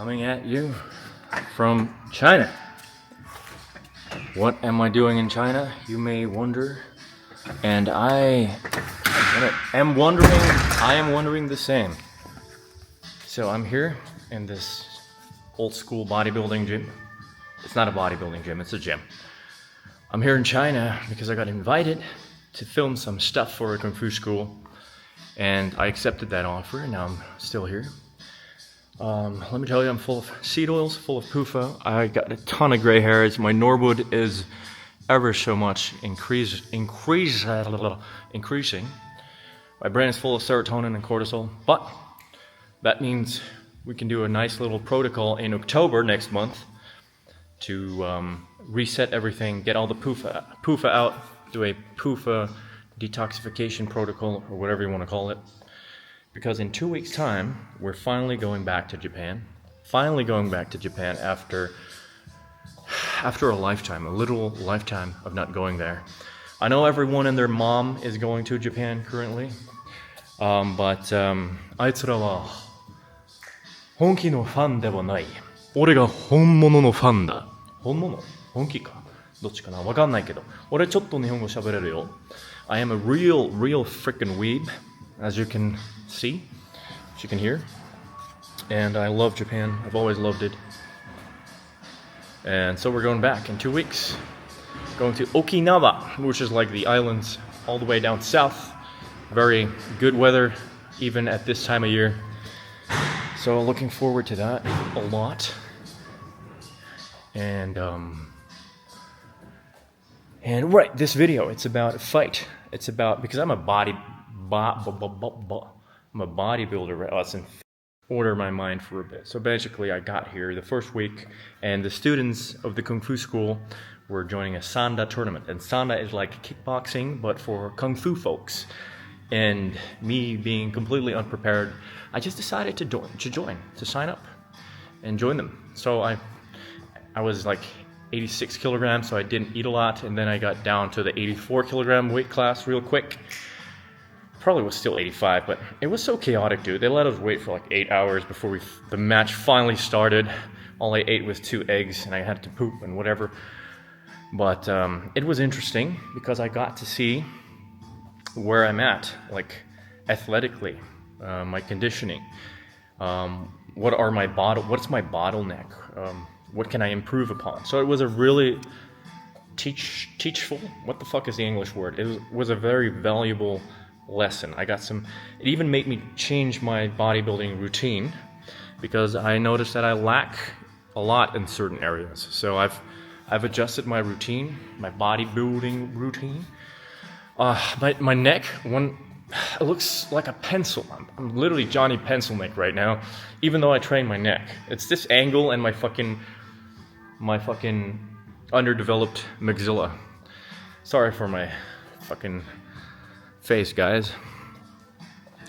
coming at you from China. What am I doing in China, you may wonder, and I am wondering the same. So I'm here in this old school bodybuilding gym. It's not a bodybuilding gym, it's a gym. I'm here in China because I got invited to film some stuff for a Kung Fu school, and I accepted that offer, and now I'm still here. Let me tell you, I'm full of seed oils, full of PUFA. I got a ton of gray hairs. My Norwood is ever so much increasing. My brain is full of serotonin and cortisol, but that means we can do a nice little protocol in October next month to reset everything, get all the PUFA out, do a PUFA detoxification protocol, or whatever you want to call it. Because in 2 weeks' time, we're finally going back to Japan. After a lifetime, a literal lifetime of not going there. I know everyone and their mom is going to Japan currently, but あいつらは本気のファンではない。俺が本物のファンだ。本物？本気か？どっちかな？わかんないけど。俺ちょっと日本語喋れるよ。I am a real freaking weeb, as you can see, as you can hear. And I love Japan. I've always loved it. And so we're going back in 2 weeks. Going to Okinawa, which is like the islands all the way down south. Very good weather, even at this time of year. So looking forward to that a lot. And right, this video, it's about a fight. It's about, because I'm a bodybuilder. Listen, order my mind for a bit. So basically, I got here the first week, and the students of the Kung Fu school were joining a Sanda tournament. And Sanda is like kickboxing, but for Kung Fu folks. And me being completely unprepared, I just decided to sign up and join them. So I was like 86 kilograms, so I didn't eat a lot, and then I got down to the 84 kilogram weight class real quick. Probably was still 85, but it was so chaotic, dude. They let us wait for like 8 hours before the match finally started. All I ate was 2 eggs, and I had to poop and whatever. But it was interesting because I got to see where I'm at, athletically, my conditioning. What's my bottleneck? What can I improve upon? So it was a really teachful, what the fuck is the English word? It was a very valuable lesson. It even made me change my bodybuilding routine because I noticed that I lack a lot in certain areas. So I've adjusted my routine, my bodybuilding routine. My neck, it looks like a pencil. I'm literally Johnny Pencil Neck right now, even though I train my neck. It's this angle and my fucking underdeveloped maxilla. Sorry for my fucking face, guys.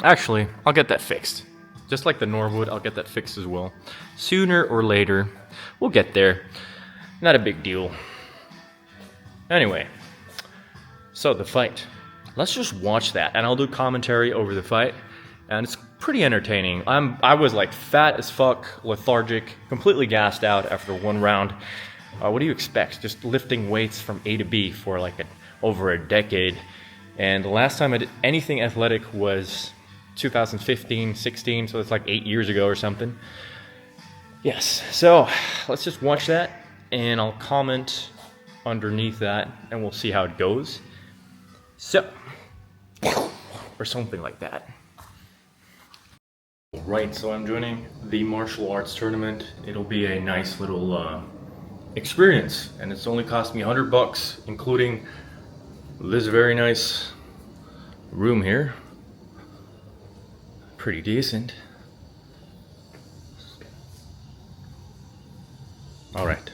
Actually, I'll get that fixed. Just like the Norwood, I'll get that fixed as well. Sooner or later, we'll get there. Not a big deal. Anyway, so the fight. Let's just watch that, and I'll do commentary over the fight, and it's pretty entertaining. I was like fat as fuck, lethargic, completely gassed out after one round. What do you expect? Just lifting weights from A to B for over a decade. And the last time I did anything athletic was 2015, 16, so it's like 8 years ago or something. Yes, so let's just watch that, and I'll comment underneath that, and we'll see how it goes. So, or something like that. Right, so I'm joining the martial arts tournament. It'll be a nice little experience, and it's only cost me $100, including this very nice room here. Pretty decent. All right.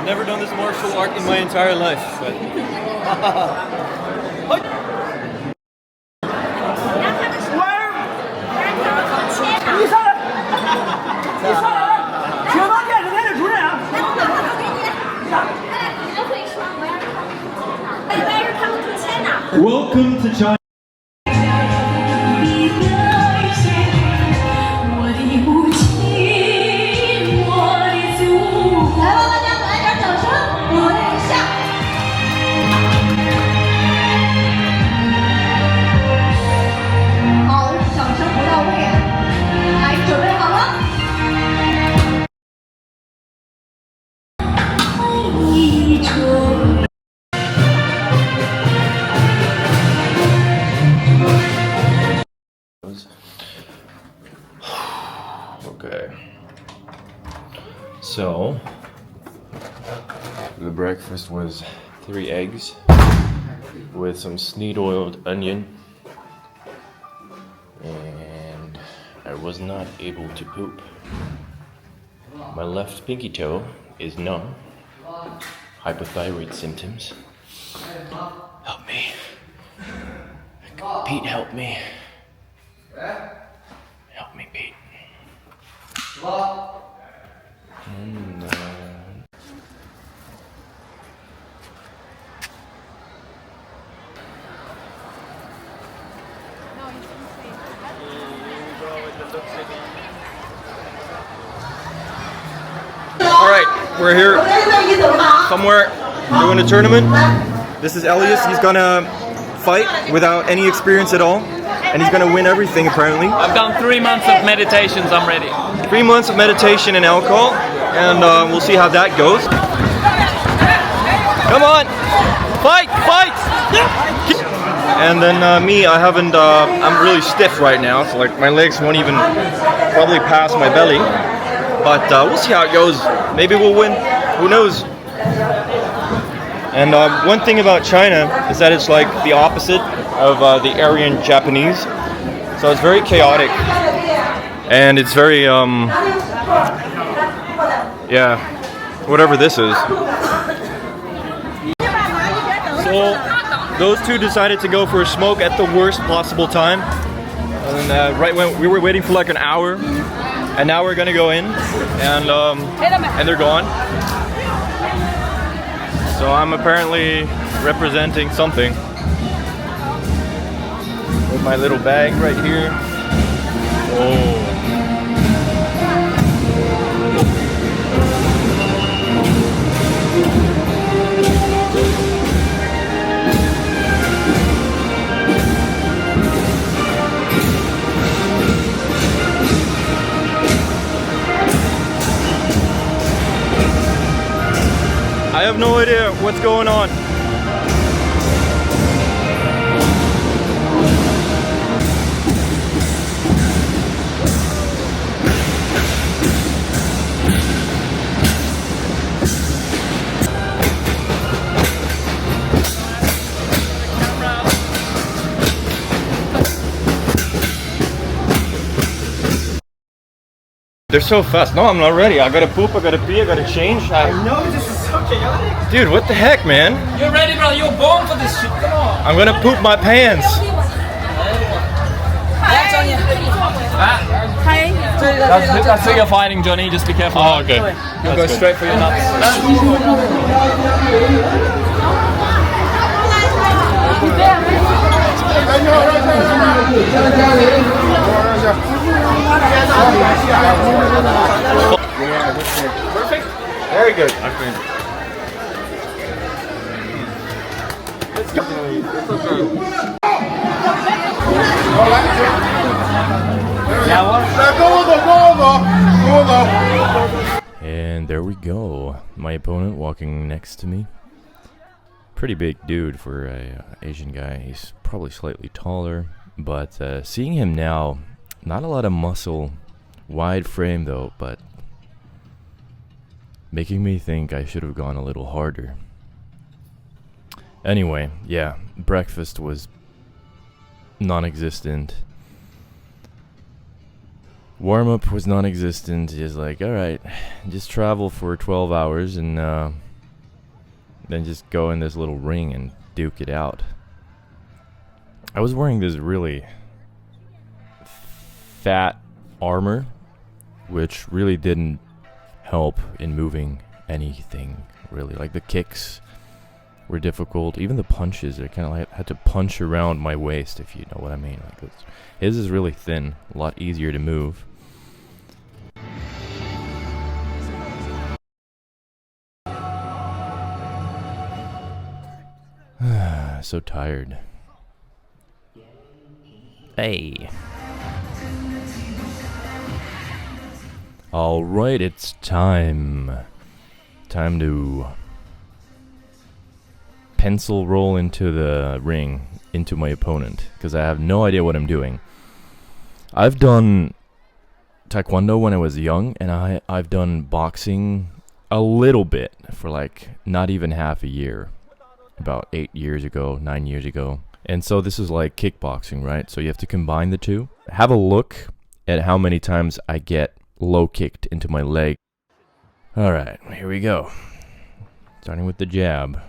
Never done this martial art in my entire life, but Welcome to China. Okay. So, the breakfast was 3 eggs with some sneed-oiled onion, and I was not able to poop. My left pinky toe is numb. Hypothyroid symptoms. Help me. Pete, help me. Help me, Pete. Alright, we're here somewhere doing a tournament. This is Elias. He's gonna fight without any experience at all. And he's gonna win everything apparently. I've done 3 months of meditations, I'm ready. 3 months of meditation and alcohol. And we'll see how that goes. Come on! Fight! Fight! And then me, I haven't, I'm really stiff right now. So like my legs won't even probably pass my belly. But we'll see how it goes. Maybe we'll win. Who knows? And one thing about China is that it's like the opposite of the Aryan Japanese. So it's very chaotic. And it's very, yeah, whatever this is. So those two decided to go for a smoke at the worst possible time. And right when we were waiting for like an hour. And now we're gonna go in, and they're gone. So I'm apparently representing something with my little bag right here. Oh. I have no idea what's going on. They're so fast. No, I'm not ready. I gotta poop, I gotta pee, I gotta change. I know, this is so chaotic. Dude, what the heck, man? You're ready, bro. You're born for this shit. Come on. I'm gonna poop my pants. That's who you're fighting, Johnny. Just be careful. Oh, okay. You'll go straight for your nuts. Perfect. Very good. Let's go. And there we go. My opponent walking next to me. Pretty big dude for a Asian guy. He's probably slightly taller, but seeing him now, not a lot of muscle, wide frame though, but making me think I should have gone a little harder. Anyway, yeah, breakfast was non-existent. Warm-up was non-existent. Just like, alright, just travel for 12 hours and then just go in this little ring and duke it out. I was wearing this really fat armor, which really didn't help in moving anything, really. Like the kicks were difficult. Even the punches, I kind of like had to punch around my waist, if you know what I mean. Like his is really thin, a lot easier to move. So tired. Hey. Alright, it's time. Time to pencil roll into the ring, into my opponent, because I have no idea what I'm doing. I've done Taekwondo when I was young, and I've done boxing a little bit for like not even half a year. About 8 years ago, 9 years ago. And so this is like kickboxing, right? So you have to combine the two. Have a look at how many times I get low kicked into my leg. Alright, here we go. Starting with the jab.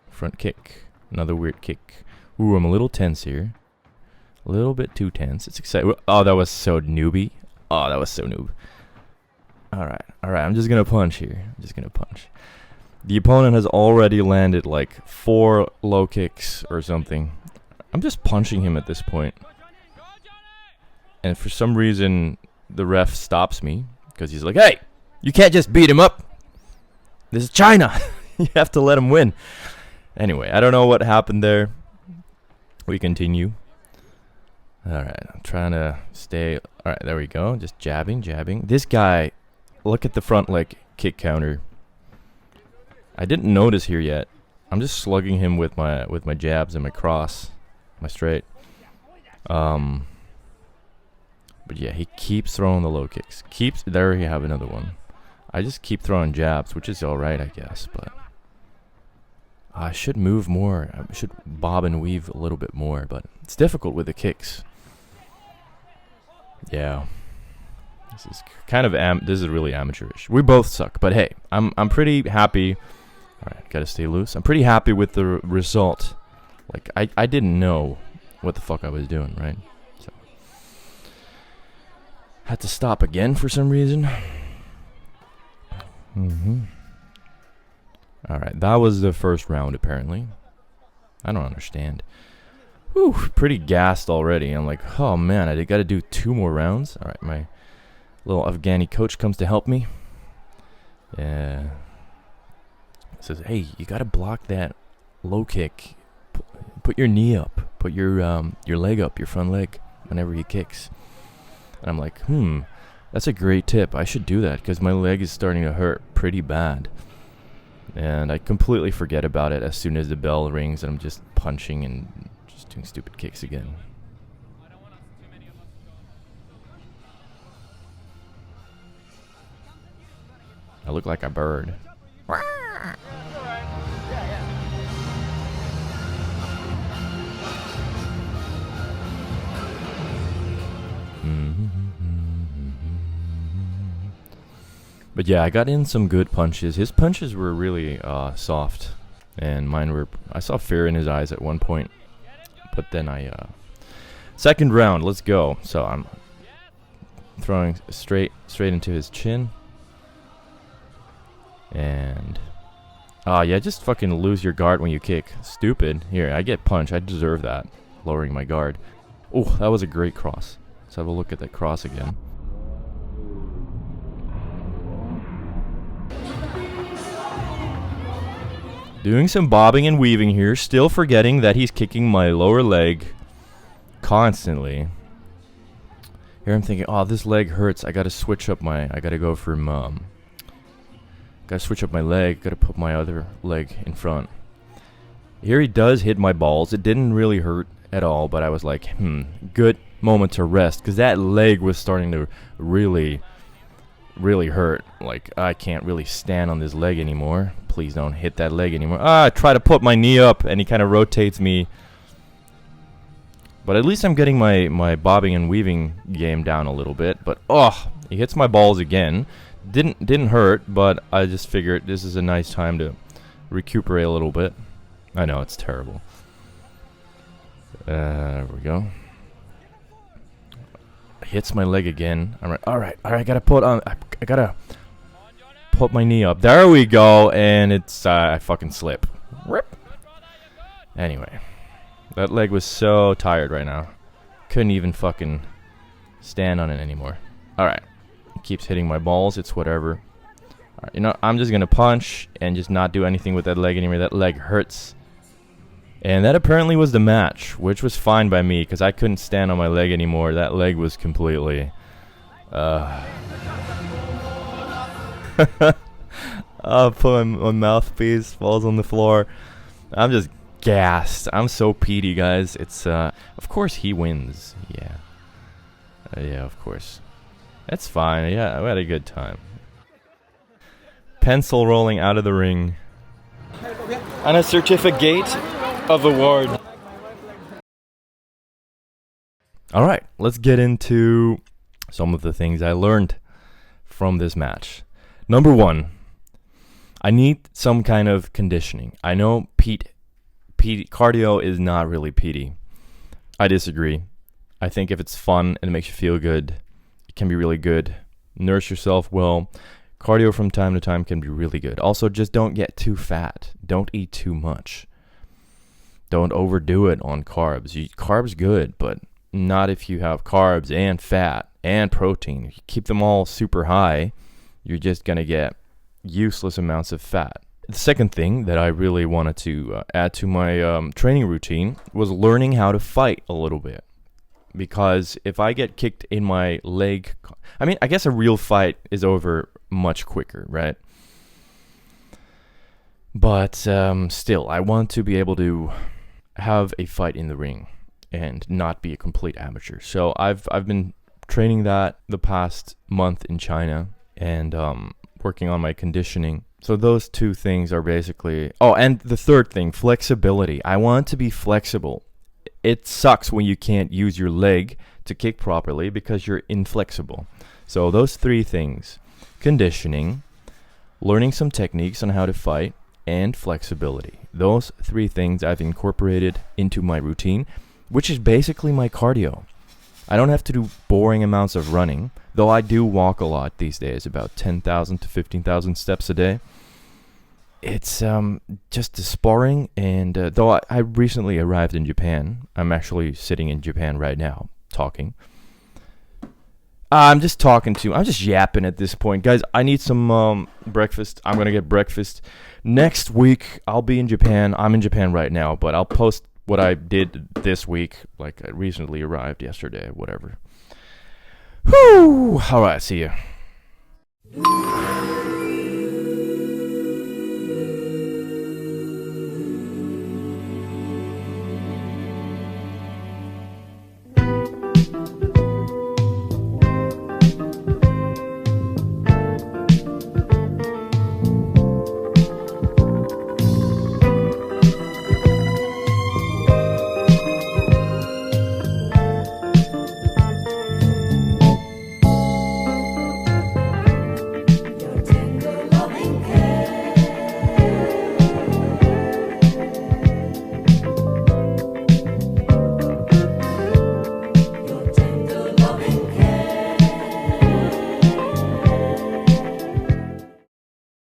Front kick. Another weird kick. Ooh, I'm a little tense here. A little bit too tense. It's exciting. Oh, that was so newbie. Oh, that was so noob. Alright, I'm just gonna punch here. I'm just gonna punch. The opponent has already landed like 4 low kicks or something. I'm just punching him at this point. And for some reason, the ref stops me because he's like, hey, you can't just beat him up. This is China. You have to let him win. Anyway, I don't know what happened there. We continue. Alright, I'm trying to stay. Alright, there we go. Just jabbing. This guy, look at the front leg kick counter. I didn't notice here yet. I'm just slugging him with my jabs and my cross, my straight. But yeah, he keeps throwing the low kicks. There you have another one. I just keep throwing jabs, which is alright, I guess, but I should move more. I should bob and weave a little bit more, but it's difficult with the kicks. Yeah. This is kind of this is really amateurish. We both suck, but hey, I'm pretty happy. Alright, gotta stay loose. I'm pretty happy with the result. Like, I didn't know what the fuck I was doing, right? So had to stop again for some reason. Alright, that was the first round, apparently. I don't understand. Whew, pretty gassed already. I'm like, oh man, I gotta do 2 more rounds. Alright, my little Afghani coach comes to help me. Yeah. Says, hey, you gotta block that low kick. Put your knee up. Put your leg up, your front leg, whenever he kicks. And I'm like, that's a great tip. I should do that because my leg is starting to hurt pretty bad. And I completely forget about it as soon as the bell rings, and I'm just punching and just doing stupid kicks again. I look like a bird. But yeah, I got in some good punches. His punches were really soft, and mine were. I saw fear in his eyes at one point, but then second round, let's go. So I'm throwing straight into his chin, and yeah, just fucking lose your guard when you kick. Stupid. Here, I get punched. I deserve that. Lowering my guard. Oh, that was a great cross. Let's have a look at that cross again. Doing some bobbing and weaving here, still forgetting that he's kicking my lower leg constantly. Here I'm thinking, oh, this leg hurts. I gotta switch up my, gotta switch up my leg, gotta put my other leg in front. Here he does hit my balls. It didn't really hurt at all, but I was like, good moment to rest, because that leg was starting to really hurt. Like, I can't really stand on this leg anymore. Please don't hit that leg anymore. I try to put my knee up, and he kind of rotates me. But at least I'm getting my bobbing and weaving game down a little bit. But, he hits my balls again. Didn't hurt, but I just figured this is a nice time to recuperate a little bit. I know, it's terrible. There we go. Hits my leg again. I'm like, all right, I gotta put on. I gotta put my knee up. There we go, and it's I fucking slip. Rip. Anyway, that leg was so tired right now. Couldn't even fucking stand on it anymore. Alright. Keeps hitting my balls. It's whatever. Alright, you know, I'm just gonna punch and just not do anything with that leg anymore. That leg hurts. And that apparently was the match, which was fine by me because I couldn't stand on my leg anymore. That leg was completely... my mouthpiece falls on the floor. I'm just gassed. I'm so peaty, guys. It's, of course he wins. Yeah. Yeah, of course. That's fine. Yeah, we had a good time. Pencil rolling out of the ring. And a certificate of award. Alright, let's get into some of the things I learned from this match. Number 1, I need some kind of conditioning. I know peat cardio is not really peaty. I disagree. I think if it's fun and it makes you feel good, it can be really good. Nourish yourself well. Cardio from time to time can be really good. Also, just don't get too fat. Don't eat too much. Don't overdo it on carbs. Carbs good, but not if you have carbs and fat and protein. If you keep them all super high, you're just going to get useless amounts of fat. The second thing that I really wanted to add to my training routine was learning how to fight a little bit. Because if I get kicked in my leg... I mean, I guess a real fight is over much quicker, right? But still, I want to be able to have a fight in the ring and not be a complete amateur. So I've been training that the past month in China and working on my conditioning. So those two things are basically... Oh, and the third thing, flexibility. I want to be flexible. It sucks when you can't use your leg to kick properly because you're inflexible. So those three things, conditioning, learning some techniques on how to fight, and flexibility. Those three things I've incorporated into my routine, which is basically my cardio. I don't have to do boring amounts of running, though I do walk a lot these days, about 10,000 to 15,000 steps a day. It's just the sparring, and though I recently arrived in Japan, I'm actually sitting in Japan right now, talking. I'm just yapping at this point. Guys, I need some breakfast. I'm going to get breakfast. Next week, I'll be in Japan. I'm in Japan right now, but I'll post what I did this week. Like, I recently arrived yesterday, whatever. Whew! Alright, see ya.